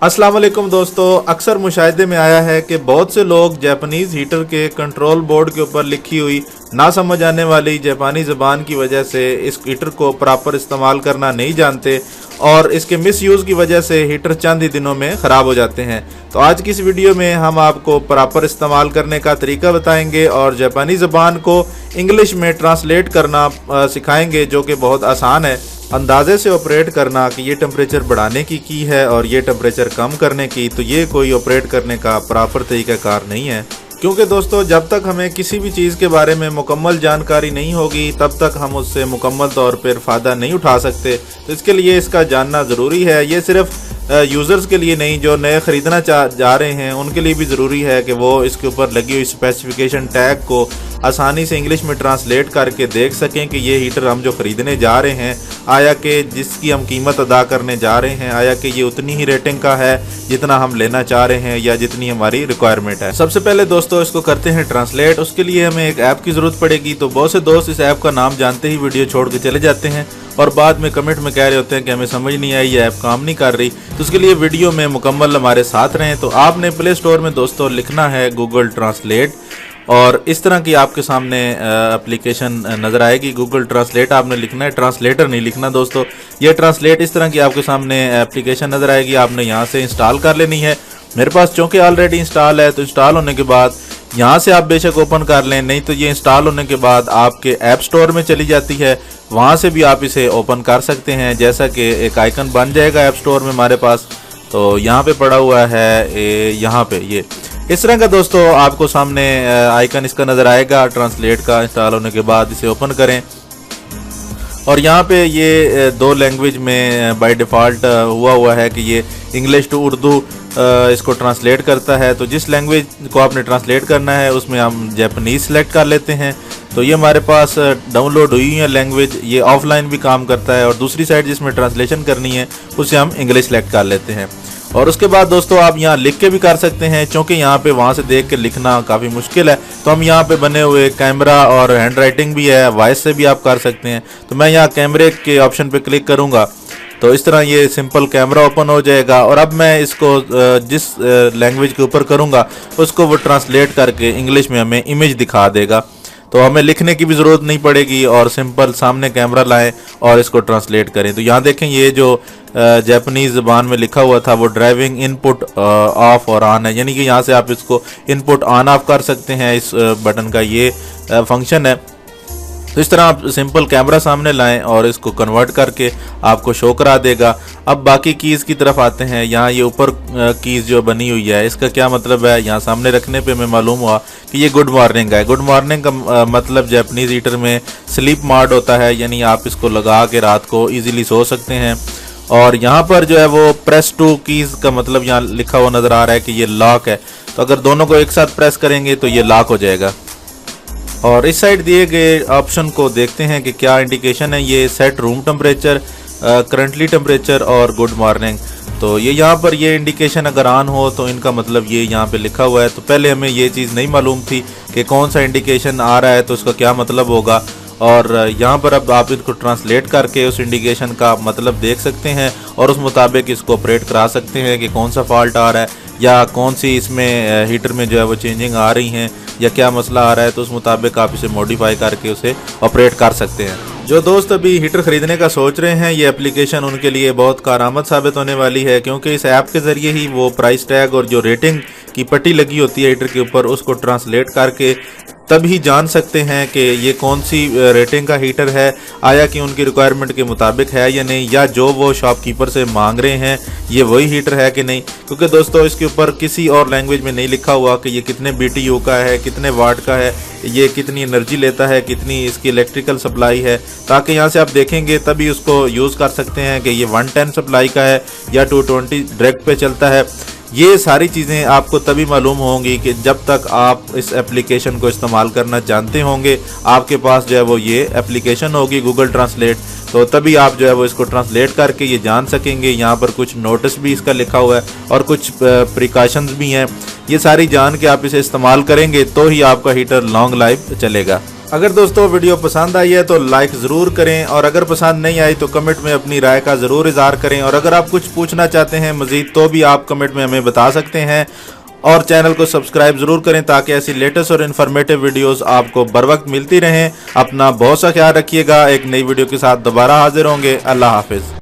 अस्सलाम वालेकुम दोस्तों, अक्सर मुशाहिदे में आया है कि बहुत से लोग जापानीज़ हीटर के कंट्रोल बोर्ड के ऊपर लिखी हुई ना समझ आने वाली जापानी ज़बान की वजह से इस हीटर को प्रॉपर इस्तेमाल करना नहीं जानते और इसके मिसयूज़ की वजह से हीटर चंद ही दिनों में ख़राब हो जाते हैं। तो आज की इस वीडियो में हम आपको प्रॉपर इस्तेमाल करने का तरीका बताएंगे और जापानी ज़बान को इंग्लिश में ट्रांसलेट करना सिखाएंगे, जो कि बहुत आसान है। अंदाजे से ऑपरेट करना कि ये टेम्परेचर बढ़ाने की है और ये टेम्परेचर कम करने की, तो ये कोई ऑपरेट करने का प्रॉपर तरीक़ाकार नहीं है। क्योंकि दोस्तों, जब तक हमें किसी भी चीज़ के बारे में मुकम्मल जानकारी नहीं होगी तब तक हम उससे मुकम्मल तौर पर फ़ायदा नहीं उठा सकते। तो इसके लिए इसका जानना ज़रूरी है। ये सिर्फ यूज़र्स के लिए नहीं, जो नए ख़रीदना जा रहे हैं उनके लिए भी ज़रूरी है कि वो इसके ऊपर लगी हुई स्पेसिफिकेशन टैग को आसानी से इंग्लिश में ट्रांसलेट करके देख सकें कि ये हीटर हम जो ख़रीदने जा रहे हैं, आया कि जिसकी हम कीमत अदा करने जा रहे हैं, आया कि ये उतनी ही रेटिंग का है जितना हम लेना चाह रहे हैं या जितनी हमारी रिक्वायरमेंट है। सबसे पहले दोस्तों इसको करते हैं ट्रांसलेट। उसके लिए हमें एक ऐप की ज़रूरत पड़ेगी। तो बहुत से दोस्त इस ऐप का नाम जानते ही वीडियो छोड़ के चले जाते हैं और बाद में कमेंट में कह रहे होते हैं कि हमें समझ नहीं आई, ये ऐप काम नहीं कर रही। तो उसके लिए वीडियो में मुकम्मल हमारे साथ रहें। तो आपने प्ले स्टोर में दोस्तों लिखना है गूगल ट्रांसलेट और इस तरह की आपके सामने एप्लीकेशन नज़र आएगी। गूगल ट्रांसलेट आपने लिखना है, ट्रांसलेटर नहीं लिखना दोस्तों। ये ट्रांसलेट इस तरह की आपके सामने एप्लीकेशन नज़र आएगी, आपने यहाँ से इंस्टॉल कर लेनी है। मेरे पास चूँकि ऑलरेडी इंस्टॉल है तो इंस्टॉल होने के बाद यहाँ से आप बेशक ओपन कर लें, नहीं तो ये इंस्टॉल होने के बाद आपके ऐप स्टोर में चली जाती है, वहाँ से भी आप इसे ओपन कर सकते हैं। जैसा कि एक आइकन बन जाएगा ऐप स्टोर में हमारे पास, तो यहाँ पे पड़ा हुआ है, यहाँ पे ये इस तरह का दोस्तों आपको सामने आइकन इसका नज़र आएगा ट्रांसलेट का। इंस्टॉल होने के बाद इसे ओपन करें और यहाँ पे ये दो लैंग्वेज में बाय डिफ़ॉल्ट हुआ है कि ये इंग्लिश टू उर्दू इसको ट्रांसलेट करता है। तो जिस लैंग्वेज को आपने ट्रांसलेट करना है उसमें हम जापानीज़ सेलेक्ट कर लेते हैं। तो ये हमारे पास डाउनलोड हुई है लैंग्वेज, ये ऑफलाइन भी काम करता है। और दूसरी साइड जिसमें ट्रांसलेशन करनी है उसे हम इंग्लिश सेलेक्ट कर लेते हैं। और उसके बाद दोस्तों आप यहाँ लिख के भी कर सकते हैं, क्योंकि यहाँ पे वहाँ से देख के लिखना काफ़ी मुश्किल है। तो हम यहाँ पे बने हुए कैमरा और हैंड राइटिंग भी है, वॉइस से भी आप कर सकते हैं। तो मैं यहाँ कैमरे के ऑप्शन पे क्लिक करूँगा तो इस तरह ये सिंपल कैमरा ओपन हो जाएगा। और अब मैं इसको जिस लैंग्वेज के ऊपर करूँगा उसको वो ट्रांसलेट करके इंग्लिश में हमें इमेज दिखा देगा। तो हमें लिखने की भी ज़रूरत नहीं पड़ेगी और सिंपल सामने कैमरा लाएं और इसको ट्रांसलेट करें। तो यहाँ देखें, ये जो जापानीज़ ज़बान में लिखा हुआ था वो ड्राइविंग इनपुट ऑफ और ऑन है, यानी कि यहाँ से आप इसको इनपुट ऑन ऑफ कर सकते हैं। इस बटन का ये फंक्शन है। तो इस तरह आप सिंपल कैमरा सामने लाएं और इसको कन्वर्ट करके आपको शो करा देगा। अब बाकी कीज़ की तरफ आते हैं। यहाँ ये ऊपर कीज़ जो बनी हुई है इसका क्या मतलब है, यहाँ सामने रखने पे हमें मालूम हुआ कि ये गुड मॉर्निंग है। गुड मॉर्निंग का मतलब जापानीज़ हीटर में स्लीप मोड होता है, यानी आप इसको लगा के रात को ईजिली सो सकते हैं। और यहाँ पर जो है वो प्रेस टू कीज़ का मतलब यहाँ लिखा हुआ नज़र आ रहा है कि ये लॉक है। तो अगर दोनों को एक साथ प्रेस करेंगे तो ये लॉक हो जाएगा। और इस साइड दिए गए ऑप्शन को देखते हैं कि क्या इंडिकेशन है। ये set room temperature, currently temperature और गुड मॉर्निंग। तो ये यहाँ पर ये इंडिकेशन अगर ऑन हो तो इनका मतलब ये यहाँ पे लिखा हुआ है। तो पहले हमें ये चीज़ नहीं मालूम थी कि कौन सा इंडिकेशन आ रहा है तो उसका क्या मतलब होगा। और यहाँ पर अब आप इसको ट्रांसलेट करके उस इंडिकेशन का मतलब देख सकते हैं और उस मुताबिक इसको ऑपरेट करा सकते हैं कि कौन सा फॉल्ट आ रहा है या कौन सी इसमें हीटर में जो है वो चेंजिंग आ रही हैं या क्या मसला आ रहा है। तो उस मुताबिक आप इसे मॉडिफाई करके उसे ऑपरेट कर सकते हैं। जो दोस्त अभी हीटर ख़रीदने का सोच रहे हैं, ये एप्लीकेशन उनके लिए बहुत कारआमद साबित होने वाली है, क्योंकि इस ऐप के ज़रिए ही वो प्राइस टैग और जो रेटिंग की पट्टी लगी होती है हीटर के ऊपर उसको ट्रांसलेट करके तभी जान सकते हैं कि ये कौन सी रेटिंग का हीटर है, आया कि उनकी रिक्वायरमेंट के मुताबिक है या नहीं, या जो वो शॉपकीपर से मांग रहे हैं ये वही हीटर है कि नहीं। क्योंकि दोस्तों इसके ऊपर किसी और लैंग्वेज में नहीं लिखा हुआ कि ये कितने BTU का है, कितने वाट का है, ये कितनी एनर्जी लेता है, कितनी इसकी इलेक्ट्रिकल सप्लाई है, ताकि यहाँ से आप देखेंगे तभी उसको यूज़ कर सकते हैं कि ये 110 सप्लाई का है या 220 डायरेक्ट पे चलता है। ये सारी चीज़ें आपको तभी मालूम होंगी कि जब तक आप इस एप्लीकेशन को इस्तेमाल करना जानते होंगे। आपके पास जो है वो ये एप्लीकेशन होगी गूगल ट्रांसलेट, तो तभी आप जो है वो इसको ट्रांसलेट करके ये जान सकेंगे। यहाँ पर कुछ नोटिस भी इसका लिखा हुआ है और कुछ प्रिकॉशंस भी हैं। ये सारी जान के आप इसे इस्तेमाल करेंगे तो ही आपका हीटर लॉन्ग लाइफ चलेगा। अगर दोस्तों वीडियो पसंद आई है तो लाइक ज़रूर करें, और अगर पसंद नहीं आई तो कमेंट में अपनी राय का ज़रूर इज़हार करें। और अगर आप कुछ पूछना चाहते हैं मज़ीद तो भी आप कमेंट में हमें बता सकते हैं। और चैनल को सब्सक्राइब ज़रूर करें ताकि ऐसी लेटेस्ट और इन्फॉर्मेटिव वीडियोस आपको बर वक्त मिलती रहें। अपना बहुत सा ख्याल रखिएगा। एक नई वीडियो के साथ दोबारा हाजिर होंगे। अल्लाह हाफिज़।